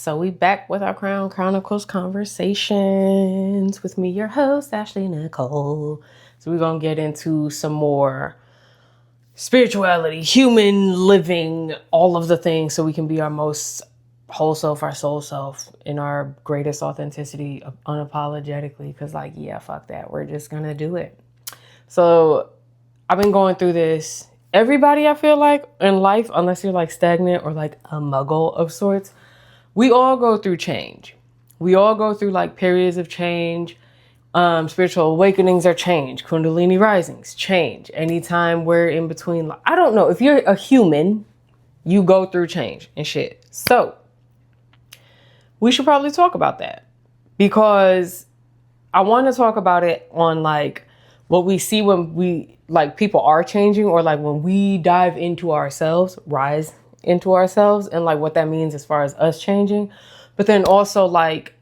So we back with our Crown Chronicles conversations with me, your host, Ashley Nicole. So we're going to get into some more spirituality, human living, all of the things so we can be our most whole self, our soul self, in our greatest authenticity unapologetically. Because fuck that. We're just going to do it. So I've been going through this. Everybody, I feel like, in life, unless you're like stagnant or like a muggle of sorts, we all go through change. We all go through like periods of change. Spiritual awakenings are change. Kundalini risings, change. Anytime we're in between, I don't know. If you're a human, you go through change and shit. So we should probably talk about that because I want to talk about it on like what we see when we like people are changing, or like when we dive into ourselves, rise into ourselves, and like what that means as far as us changing. But then also like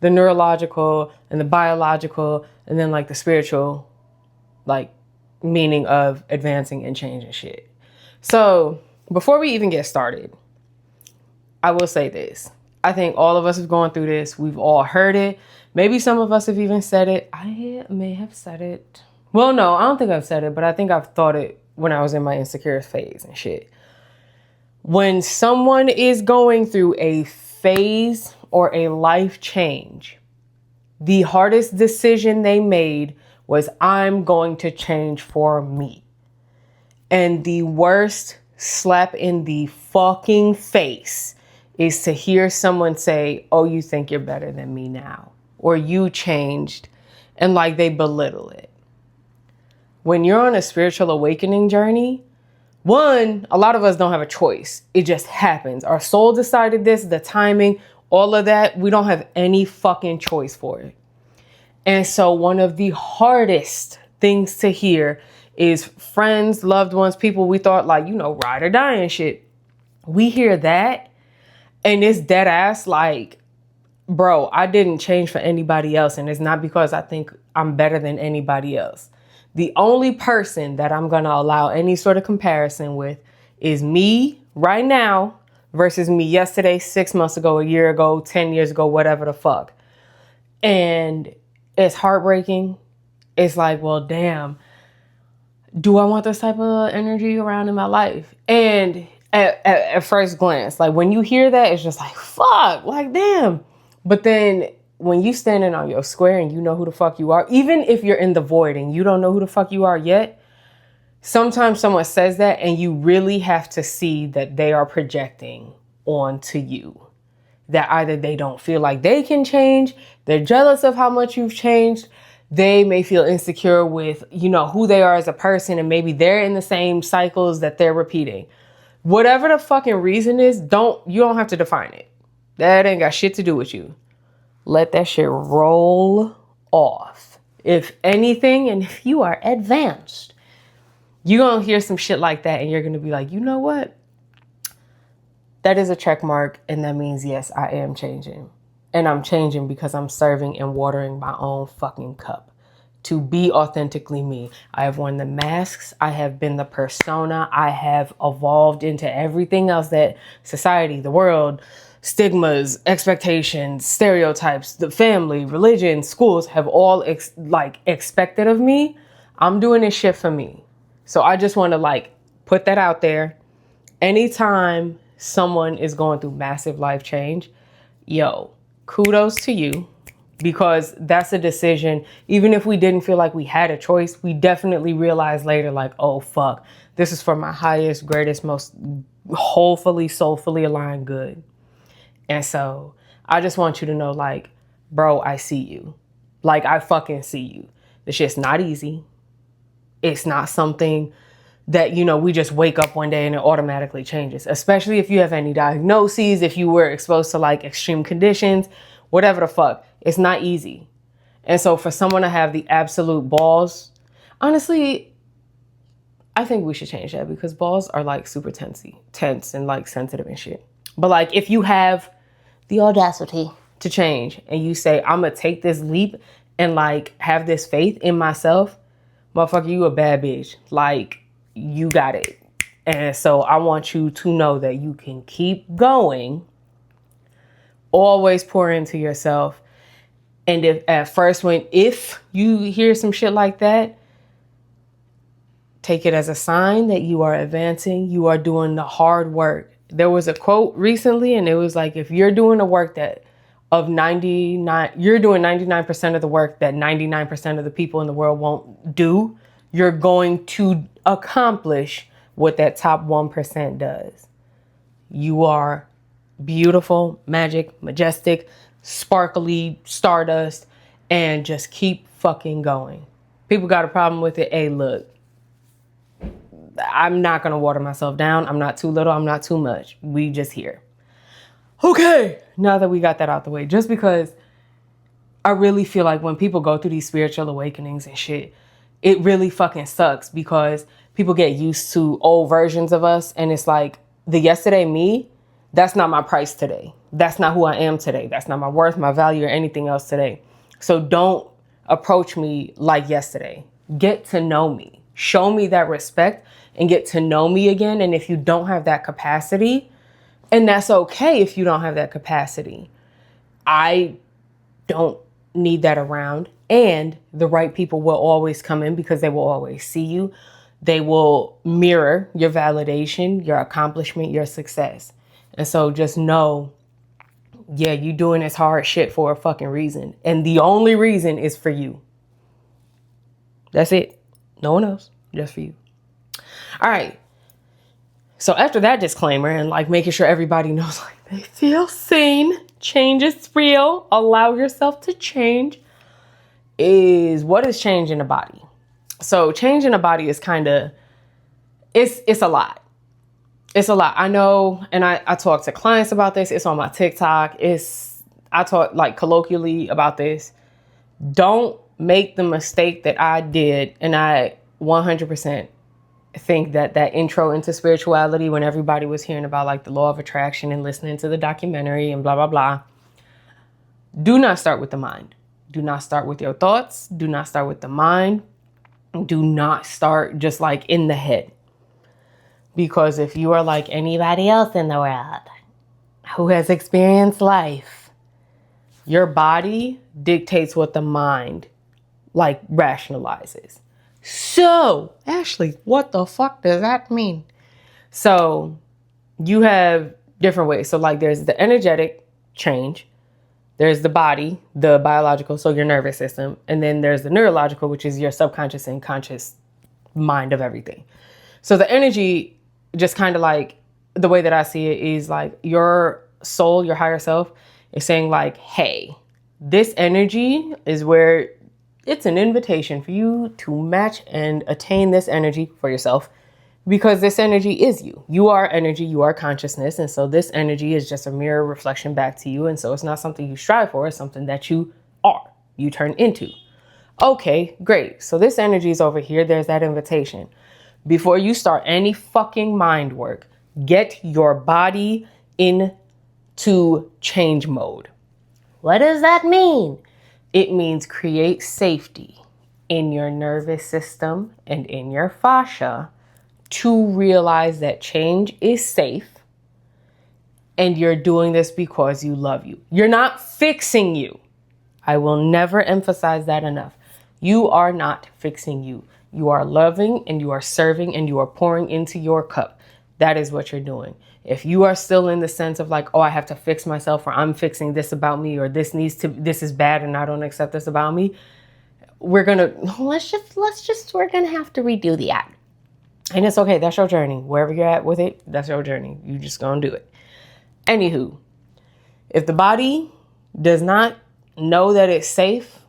the neurological and the biological and then like the spiritual like meaning of advancing and changing shit. So before we even get started, I will say this. I think all of us have gone through this. We've all heard it. Maybe some of us have even said it. I may have said it. Well, no, I don't think I've said it, but I think I've thought it when I was in my insecure phase and shit. When someone is going through a phase or a life change, the hardest decision they made was, I'm going to change for me. And the worst slap in the fucking face is to hear someone say, oh, you think you're better than me now, or you changed, and like they belittle it. When you're on a spiritual awakening journey, one, a lot of us don't have a choice. It just happens. Our soul decided this, the timing, all of that. We don't have any fucking choice for it. And so one of the hardest things to hear is friends, loved ones, people we thought like, ride or die and shit. We hear that and it's dead ass like, bro, I didn't change for anybody else. And it's not because I think I'm better than anybody else. The only person that I'm going to allow any sort of comparison with is me right now versus me yesterday, 6 months ago, a year ago, 10 years ago, whatever the fuck. And it's heartbreaking. It's like, well, damn, do I want this type of energy around in my life? And at first glance, like when you hear that, it's just like, fuck, like, damn. But then when you standing on your square and you know who the fuck you are, even if you're in the void and you don't know who the fuck you are yet, sometimes someone says that and you really have to see that they are projecting onto you. That either they don't feel like they can change, they're jealous of how much you've changed, they may feel insecure with, who they are as a person, and maybe they're in the same cycles that they're repeating. Whatever the fucking reason is, you don't have to define it. That ain't got shit to do with you. Let that shit roll off. If anything, and if you are advanced, you're going to hear some shit like that and you're going to be like, you know what? That is a check mark, and that means, yes, I am changing. And I'm changing because I'm serving and watering my own fucking cup to be authentically me. I have worn the masks. I have been the persona. I have evolved into everything else that society, the world, stigmas, expectations, stereotypes, the family, religion, schools have all expected of me. I'm doing this shit for me. So I just want to put that out there. Anytime someone is going through massive life change, kudos to you, because that's a decision. Even if we didn't feel like we had a choice, we definitely realized later, like, oh fuck, this is for my highest, greatest, most wholefully, soulfully aligned good. And so I just want you to know, like, bro, I see you. Like, I fucking see you. This shit's not easy. It's not something that, we just wake up one day and it automatically changes, especially if you have any diagnoses, if you were exposed to extreme conditions, whatever the fuck. It's not easy. And so for someone to have the absolute balls, honestly, I think we should change that, because balls are super tense and sensitive and shit. But if you have the audacity to change and you say, I'm going to take this leap and have this faith in myself, motherfucker, you a bad bitch. You got it. And so I want you to know that you can keep going Always pour into yourself. And if you hear some shit like that, take it as a sign that you are advancing. You are doing the hard work. There was a quote recently, and it was like, if you're doing the work you're doing 99% of the work that 99% of the people in the world won't do, you're going to accomplish what that top 1% does. You are beautiful, magic, majestic, sparkly, stardust, and just keep fucking going. People got a problem with it. Hey, look, I'm not going to water myself down. I'm not too little. I'm not too much. We just here. Okay. Now that we got that out the way, just because I really feel like when people go through these spiritual awakenings and shit, it really fucking sucks because people get used to old versions of us. And it's like the yesterday me, that's not my price today. That's not who I am today. That's not my worth, my value, or anything else today. So don't approach me like yesterday. Get to know me. Show me that respect and get to know me again. And if you don't have that capacity, and that's okay if you don't have that capacity, I don't need that around. And the right people will always come in because they will always see you. They will mirror your validation, your accomplishment, your success. And so just know, yeah, you doing this hard shit for a fucking reason. And the only reason is for you. That's it. No one else, just for you. All right. So after that disclaimer and like making sure everybody knows like they feel seen, change is real, allow yourself to change, is what is change in the body. So change in the body is kind of, it's a lot. It's a lot. I know, and I talk to clients about this. It's on my TikTok. I talk like colloquially about this. Don't make the mistake that I did. And I 100% think that intro into spirituality, when everybody was hearing about like the law of attraction and listening to the documentary and blah, blah, blah. Do not start with the mind. Do not start with your thoughts. Do not start with the mind. Do not start just like in the head. Because if you are like anybody else in the world who has experienced life, your body dictates what the mind like rationalizes. So, Ashley, what the fuck does that mean? So you have different ways. So like there's the energetic change. There's the body, the biological, so your nervous system. And then there's the neurological, which is your subconscious and conscious mind of everything. So the energy, just kind of like the way that I see it is like your soul, your higher self is saying like, hey, this energy is where it's an invitation for you to match and attain this energy for yourself, because this energy is you. You are energy, you are consciousness. And so this energy is just a mirror reflection back to you. And so it's not something you strive for, it's something that you are, you turn into. Okay, great. So this energy is over here. There's that invitation. Before you start any fucking mind work, get your body into change mode. What does that mean? It means create safety in your nervous system and in your fascia to realize that change is safe. And you're doing this because you love you. You're not fixing you. I will never emphasize that enough. You are not fixing you. You are loving and you are serving and you are pouring into your cup. That is what you're doing. If you are still in the sense of like, oh, I have to fix myself, or I'm fixing this about me, or this is bad and I don't accept this about me, we're going to have to redo the act. And it's okay. That's your journey. Wherever you're at with it, that's your journey. You just gonna do it. Anywho, if the body does not know that it's safe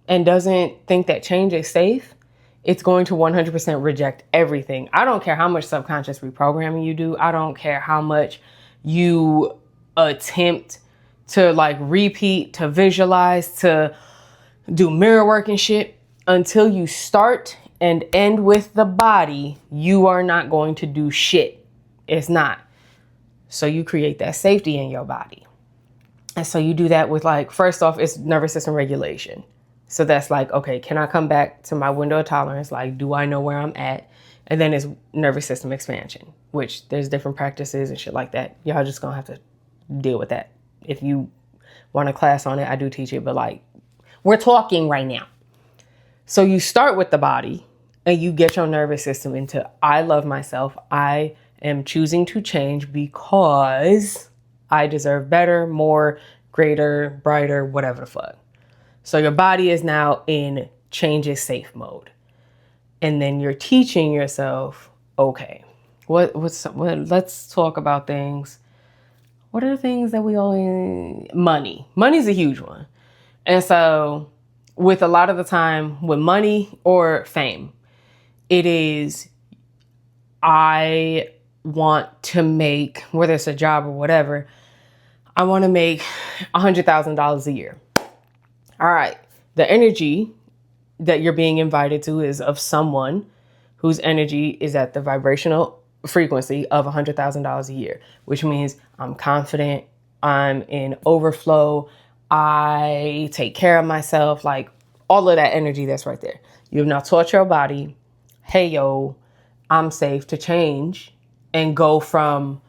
and doesn't think that change is safe, it's going to 100% reject everything. I don't care how much subconscious reprogramming you do. I don't care how much you attempt to like repeat, to visualize, to do mirror work and shit. Until you start and end with the body, you are not going to do shit. It's not. So you create that safety in your body. And so you do that with like, first off, it's nervous system regulation. So that's like, okay, can I come back to my window of tolerance? Like, do I know where I'm at? And then it's nervous system expansion, which there's different practices and shit like that. Y'all just gonna have to deal with that If you want a class on it, I do teach it, but like, we're talking right now. So you start with the body and you get your nervous system into, I love myself. I am choosing to change because I deserve better, more, greater, brighter, whatever the fuck. So your body is now in change is safe mode. And then you're teaching yourself, okay, let's talk about things. What are the things that we always, money's a huge one. And so with a lot of the time with money or fame, it is, I want to make, whether it's a job or whatever, I want to make $100,000 a year. All right. The energy that you're being invited to is of someone whose energy is at the vibrational frequency of $100,000 a year, which means I'm confident, I'm in overflow, I take care of myself, like all of that energy that's right there. You have now taught your body, hey, yo, I'm safe to change and go from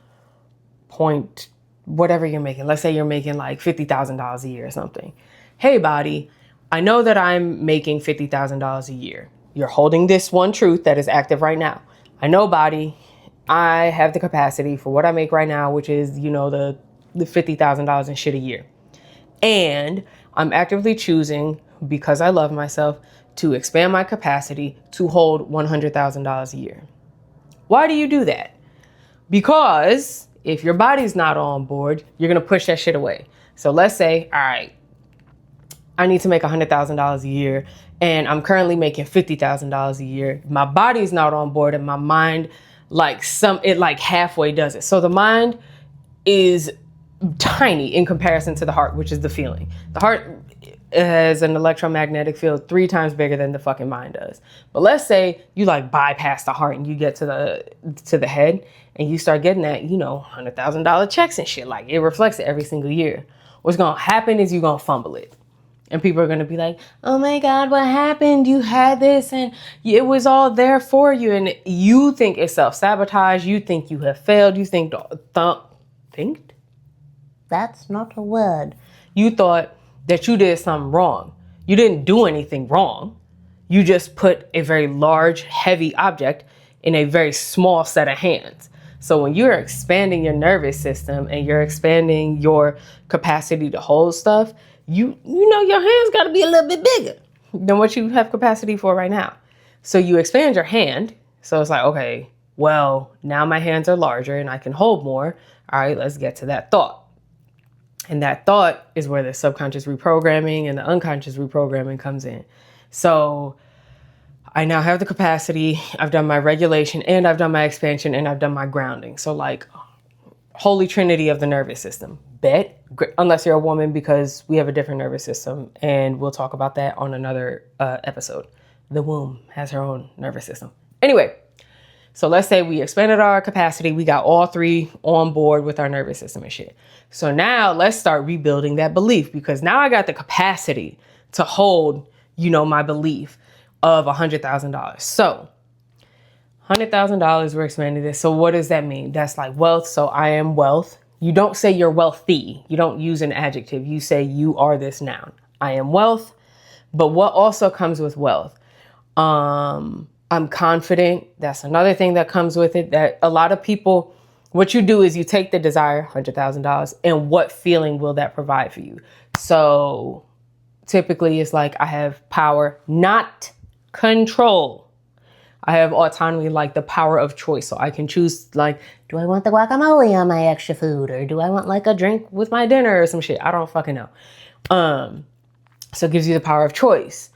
point, whatever you're making. Let's say you're making like $50,000 a year or something. Hey, body, I know that I'm making $50,000 a year. You're holding this one truth that is active right now. I know, body, I have the capacity for what I make right now, which is, you know, the $50,000 and shit a year. And I'm actively choosing, because I love myself, to expand my capacity to hold $100,000 a year. Why do you do that? Because if your body's not on board, you're going to push that shit away. So let's say, all right, I need to make $100,000 a year and I'm currently making $50,000 a year. My body's not on board and my mind, it halfway does it. So the mind is tiny in comparison to the heart, which is the feeling. The heart has an electromagnetic field 3 times bigger than the fucking mind does. But let's say you like bypass the heart and you get to the head and you start getting that, you know, $100,000 checks and shit. Like, it reflects it every single year. What's going to happen is you're going to fumble it. And people are going to be like, oh my God, what happened? You had this and it was all there for you. And you think it's self-sabotage. You think you have failed. You think, think? That's not a word. You thought that you did something wrong. You didn't do anything wrong. You just put a very large, heavy object in a very small set of hands. So when you're expanding your nervous system and you're expanding your capacity to hold stuff, you know your hands got to be a little bit bigger than what you have capacity for right now. So you expand your hand. So it's like, okay, well, now my hands are larger and I can hold more. All right, let's get to that thought. And that thought is where the subconscious reprogramming and the unconscious reprogramming comes in. So I now have the capacity, I've done my regulation and I've done my expansion and I've done my grounding. So like holy trinity of the nervous system. Bet, unless you're a woman, because we have a different nervous system and we'll talk about that on another episode. The womb has her own nervous system. Anyway, so let's say we expanded our capacity. We got all 3 on board with our nervous system and shit. So now let's start rebuilding that belief, because now I got the capacity to hold, you know, my belief of $100,000. So $100,000, we're expanding this. So what does that mean? That's like wealth. So I am wealth. You don't say you're wealthy. You don't use an adjective. You say you are this noun. I am wealth. But what also comes with wealth? I'm confident. That's another thing that comes with it, that a lot of people, what you do is you take the desire, $100,000, and what feeling will that provide for you? So typically it's like I have power, not control. I have autonomy, like the power of choice. So I can choose, like, do I want the guacamole on my extra food? Or do I want like a drink with my dinner or some shit? I don't fucking know. So it gives you the power of choice.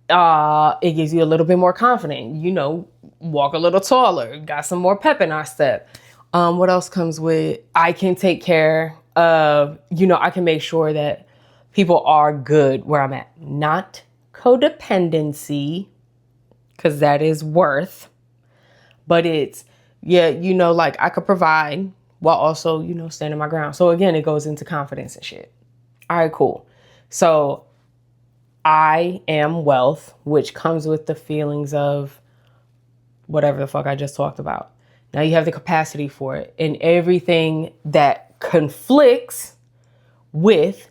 It gives you a little bit more confident, you know, walk a little taller, got some more pep in our step. What else comes with, I can take care of, you know, I can make sure that people are good where I'm at. Not codependency, because that is worth, but it's, yeah, you know, like I could provide while also, you know, standing my ground. So again, it goes into confidence and shit. All right, cool. So I am wealth, which comes with the feelings of whatever the fuck I just talked about. Now you have the capacity for it, and everything that conflicts with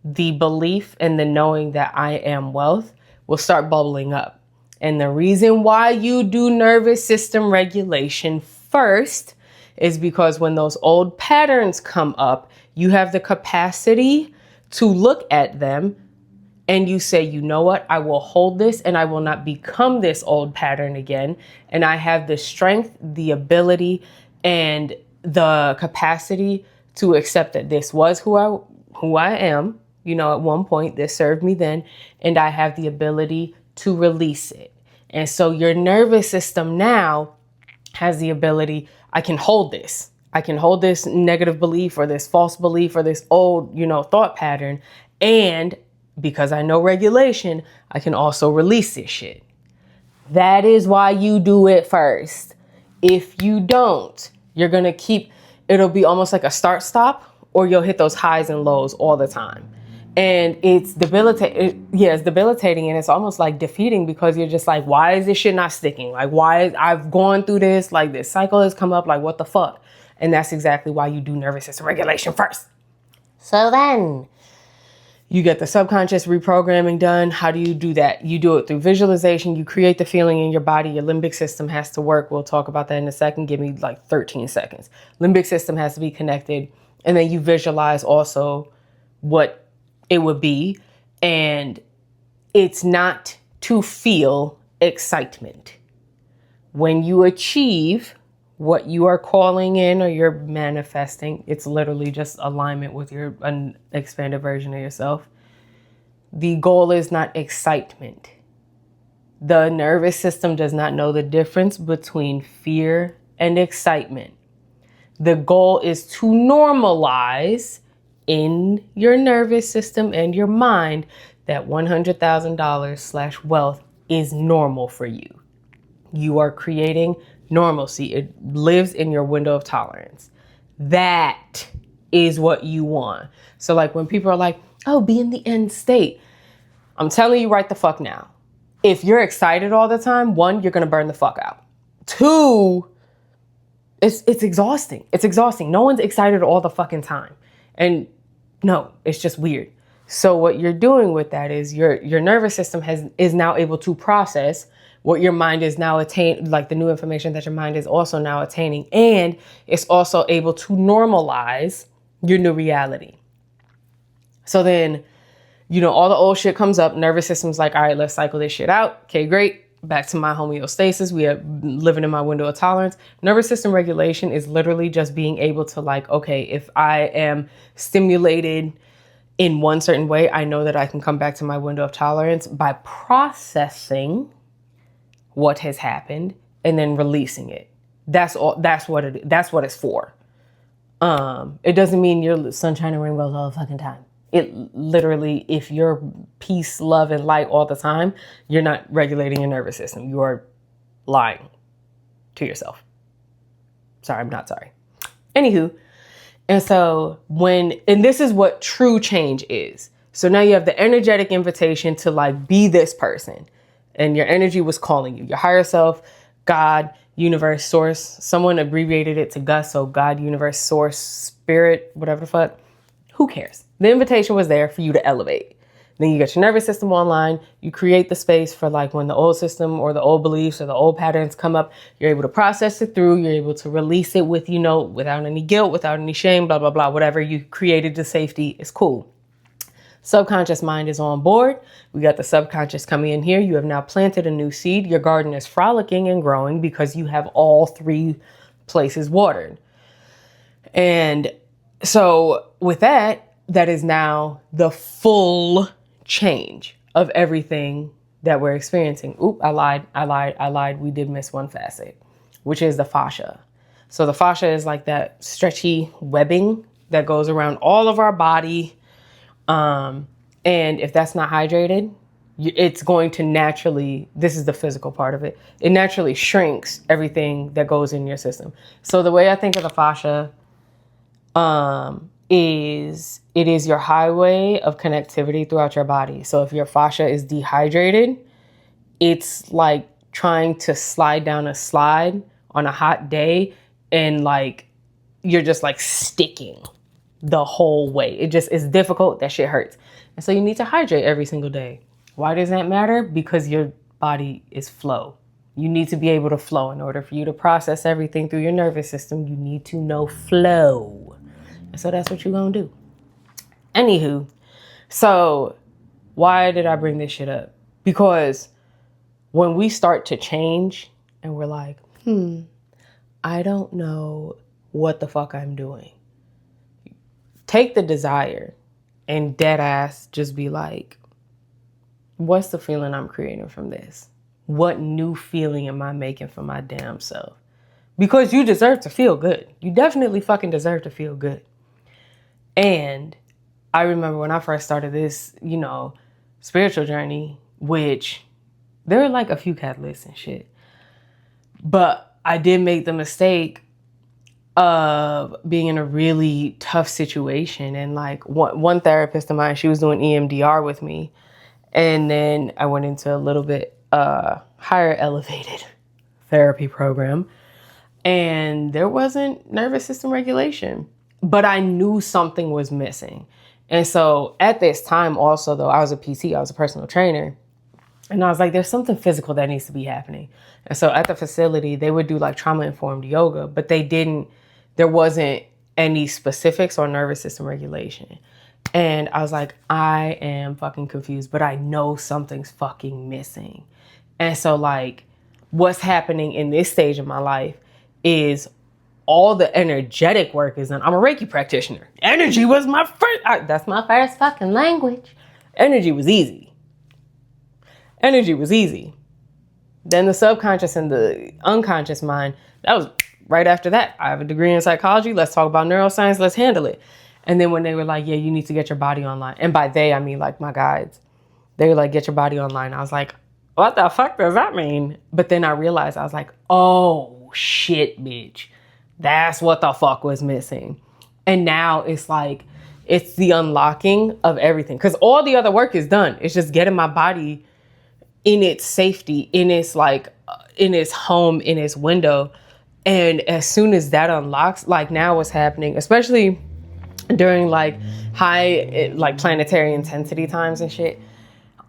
the belief and the knowing that I am wealth will start bubbling up. And the reason why you do nervous system regulation first is because when those old patterns come up, you have the capacity to look at them and you say, you know what, I will hold this and I will not become this old pattern again. And I have the strength, the ability, and the capacity to accept that this was who I am. You know, at one point this served me then, and I have the ability to release it. And so your nervous system now has the ability, I can hold this. I can hold this negative belief or this false belief or this old, thought pattern. And because I know regulation, I can also release this shit. That is why you do it first. If you don't, you're going to it'll be almost like a start stop, or you'll hit those highs and lows all the time. And it's debilitating. It's debilitating. And it's almost like defeating, because you're just like, why is this shit not sticking? Like, I've gone through this, like this cycle has come up, like what the fuck? And that's exactly why you do nervous system regulation first. So then you get the subconscious reprogramming done. How do you do that? You do it through visualization. You create the feeling in your body. Your limbic system has to work. We'll talk about that in a second. Give me like 13 seconds. Limbic system has to be connected. And then you visualize also what it would be. And it's not to feel excitement. When you achieve what you are calling in or you're manifesting, it's literally just alignment with an expanded version of yourself. The goal is not excitement. The nervous system does not know the difference between fear and excitement. The goal is to normalize in your nervous system and your mind that $100,000 / wealth is normal for you. You are creating normalcy. It lives in your window of tolerance. That is what you want. So like when people are like, oh, be in the end state. I'm telling you right the fuck now. If you're excited all the time, 1, you're going to burn the fuck out. 2, it's exhausting. It's exhausting. No one's excited all the fucking time. And no, it's just weird. So what you're doing with that is your nervous system is now able to process what your mind is now like the new information that your mind is also now attaining. And it's also able to normalize your new reality. So then, all the old shit comes up. Nervous system's like, all right, let's cycle this shit out. Okay, great. Back to my homeostasis. We are living in my window of tolerance. Nervous system regulation is literally just being able to like, okay, if I am stimulated in one certain way, I know that I can come back to my window of tolerance by processing what has happened and then releasing it. That's all. That's what it's for. It doesn't mean you're sunshine and rainbows all the fucking time. It literally, if you're peace, love, and light all the time, you're not regulating your nervous system. You are lying to yourself. Sorry, I'm not sorry. Anywho, and so and this is what true change is. So now you have the energetic invitation to like be this person. And your energy was calling you, your higher self, God, universe, source. Someone abbreviated it to GUS, so God, universe, source, spirit, whatever the fuck. Who cares? The invitation was there for you to elevate. Then you get your nervous system online. You create the space for like when the old system or the old beliefs or the old patterns come up, you're able to process it through. You're able to release it with, without any guilt, without any shame, blah, blah, blah. Whatever you created to safety is cool. Subconscious mind is on board. We got the subconscious coming in here. You have now planted a new seed. Your garden is frolicking and growing because you have all 3 places watered. And so with that is now the full change of everything that we're experiencing. Oop, I lied. We did miss one facet, which is the fascia. So the fascia is like that stretchy webbing that goes around all of our body. And if that's not hydrated, it's going to naturally, this is the physical part of it, it naturally shrinks everything that goes in your system. So the way I think of the fascia is it is your highway of connectivity throughout your body. So if your fascia is dehydrated, it's like trying to slide down a slide on a hot day and like you're just like sticking. the whole way. It just is difficult. That shit hurts. And so you need to hydrate every single day. Why does that matter? Because your body is flow. You need to be able to flow. In order for you to process everything through your nervous system, you need to know flow. And so that's what you're going to do. Anywho, so why did I bring this shit up? Because when we start to change and we're like, I don't know what the fuck I'm doing. Take the desire and dead ass just be like, what's the feeling I'm creating from this? What new feeling am I making for my damn self? Because you deserve to feel good. You definitely fucking deserve to feel good. And I remember when I first started this, spiritual journey, which there were like a few catalysts and shit. But I did make the mistake of being in a really tough situation. And like one therapist of mine, she was doing EMDR with me. And then I went into a little bit higher elevated therapy program. And there wasn't nervous system regulation. But I knew something was missing. And so at this time also, though, I was a PT, I was a personal trainer. And I was like, there's something physical that needs to be happening. And so at the facility, they would do like trauma-informed yoga, but there wasn't any specifics on nervous system regulation. And I was like, I am fucking confused, but I know something's fucking missing. And so like, what's happening in this stage of my life is all the energetic work is done. I'm a Reiki practitioner. Energy was my first, that's my first fucking language. Energy was easy. Then the subconscious and the unconscious mind, that was right after that. I have a degree in psychology. Let's talk about neuroscience. Let's handle it. And then when they were like, yeah, you need to get your body online. And by they, I mean like my guides. They were like, get your body online. I was like, what the fuck does that mean? But then I realized, I was like, oh shit, bitch. That's what the fuck was missing. And now it's like, it's the unlocking of everything. Because all the other work is done. It's just getting my body in its safety, in its home, in its window. And as soon as that unlocks, like now what's happening, especially during like high, like planetary intensity times and shit,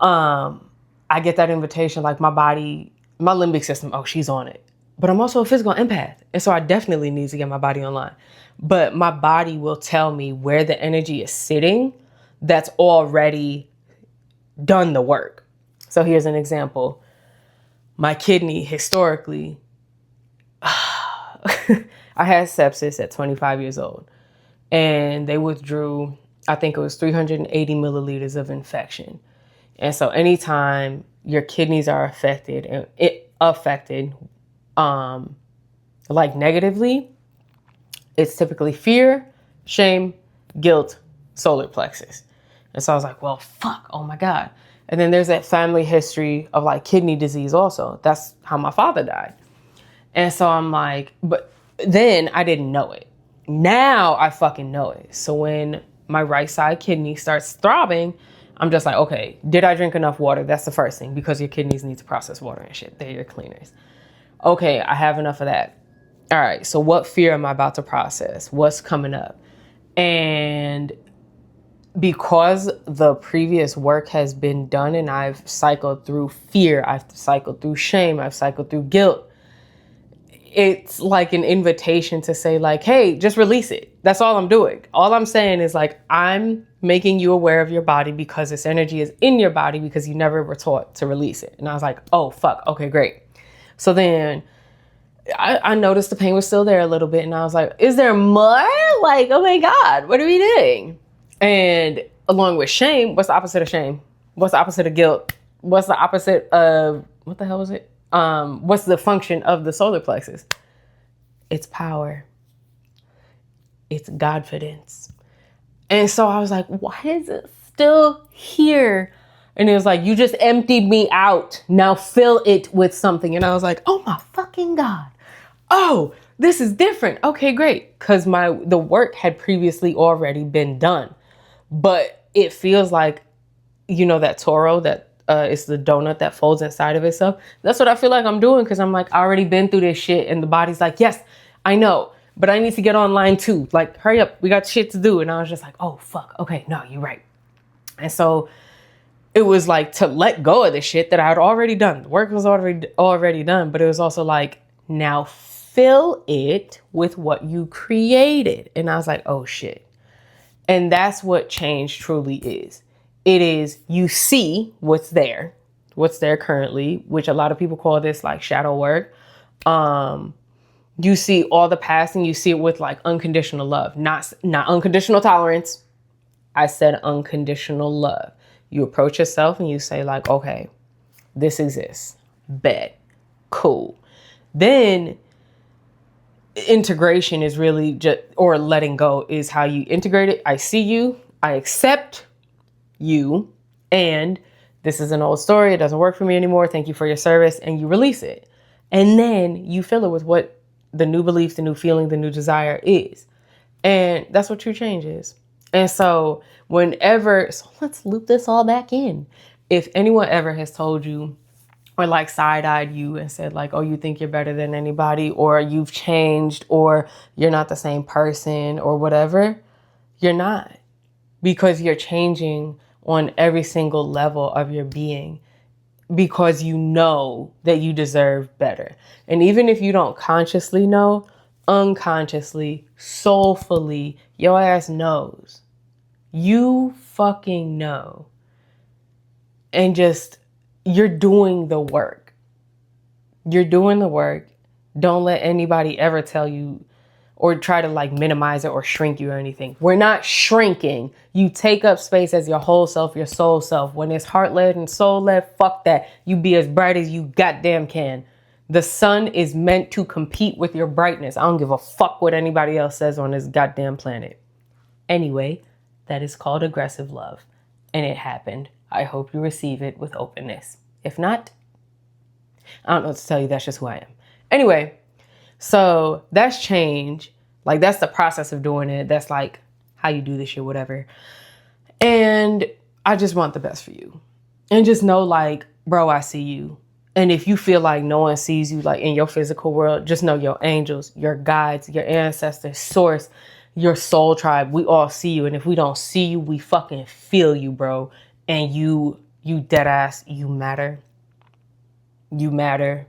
I get that invitation, like my body, my limbic system, oh, she's on it. But I'm also a physical empath. And so I definitely need to get my body online. But my body will tell me where the energy is sitting that's already done the work. So here's an example. My kidney, historically, I had sepsis at 25 years old. And they withdrew, I think it was 380 milliliters of infection. And so anytime your kidneys are affected, like negatively, it's typically fear, shame, guilt, solar plexus. And so I was like, well, fuck, oh my God. And then there's that family history of like kidney disease also. That's how my father died. And so I'm like, but then I didn't know it. Now I fucking know it. So when my right side kidney starts throbbing, I'm just like, okay, did I drink enough water? That's the first thing, because your kidneys need to process water and shit. They're your cleaners. Okay, I have enough of that. All right, so what fear am I about to process? What's coming up? And because the previous work has been done and I've cycled through fear, I've cycled through shame, I've cycled through guilt, it's like an invitation to say like, hey, just release it. That's all I'm doing. All I'm saying is like, I'm making you aware of your body because this energy is in your body because you never were taught to release it. And I was like, oh, fuck. Okay, great. So then I noticed the pain was still there a little bit. And I was like, is there more? Like, oh my God, what are we doing? And along with shame, what's the opposite of shame? What's the opposite of guilt? What's the opposite of, what the hell was it? What's the function of the solar plexus? It's power. It's Godfidence. And so I was like, why is it still here? And it was like, you just emptied me out. Now fill it with something. And I was like, oh my fucking God. Oh, this is different. Okay, great. Because the work had previously already been done. But it feels like, that Toro, that it's the donut that folds inside of itself. That's what I feel like I'm doing, because I'm like, I already been through this shit. And the body's like, yes, I know. but I need to get online too. Like, hurry up, we got shit to do. And I was just like, oh, fuck. Okay, no, you're right. And so it was like to let go of the shit that I had already done. The work was already done, but it was also like, now fill it with what you created. And I was like, oh shit. And that's what change truly is. It is, you see what's there currently, which a lot of people call this like shadow work. You see all the past and you see it with like unconditional love, not unconditional tolerance. I said unconditional love. You approach yourself and you say like, okay, this exists. Bet. Cool. Then integration is really just, or letting go is how you integrate it. I see you, I accept you, and this is an old story. It doesn't work for me anymore. Thank you for your service. And you release it. And then you fill it with what the new belief, the new feeling, the new desire is. And that's what true change is. And so so let's loop this all back in. If anyone ever has told you or like side-eyed you and said like, oh, you think you're better than anybody, or you've changed, or you're not the same person, or whatever, you're not. Because you're changing on every single level of your being, because you know that you deserve better. And even if you don't consciously know, unconsciously, soulfully, your ass knows. You fucking know. And just, you're doing the work. You're doing the work. Don't let anybody ever tell you or try to like minimize it or shrink you or anything. We're not shrinking. You take up space as your whole self, your soul self. When it's heart-led and soul-led, fuck that. You be as bright as you goddamn can. The sun is meant to compete with your brightness. I don't give a fuck what anybody else says on this goddamn planet. Anyway, that is called aggressive love. And it happened. I hope you receive it with openness. If not, I don't know what to tell you. That's just who I am. Anyway, so that's change. Like, that's the process of doing it. That's like how you do this shit, whatever. And I just want the best for you. And just know like, bro, I see you. And if you feel like no one sees you like in your physical world, just know your angels, your guides, your ancestors, source, your soul tribe, we all see you. And if we don't see you, we fucking feel you, bro. And you dead ass, you matter. You matter.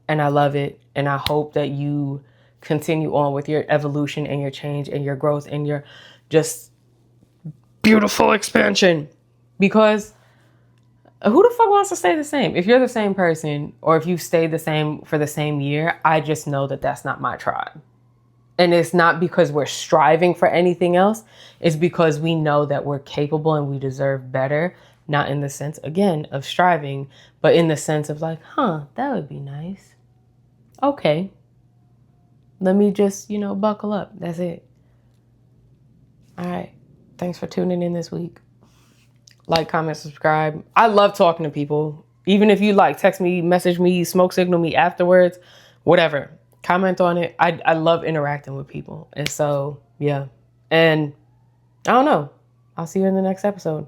And I love it. And I hope that you continue on with your evolution and your change and your growth and your just beautiful expansion. Because who the fuck wants to stay the same? If you're the same person, or if you've stayed the same for the same year, I just know that that's not my tribe. And it's not because we're striving for anything else. It's because we know that we're capable and we deserve better. Not in the sense, again, of striving, but in the sense of like, that would be nice. Okay. Let me just, buckle up. That's it. All right. Thanks for tuning in this week. Like, comment, subscribe. I love talking to people. Even if you like text me, message me, smoke signal me afterwards, whatever. Comment on it. I love interacting with people. And so, yeah. And I don't know. I'll see you in the next episode.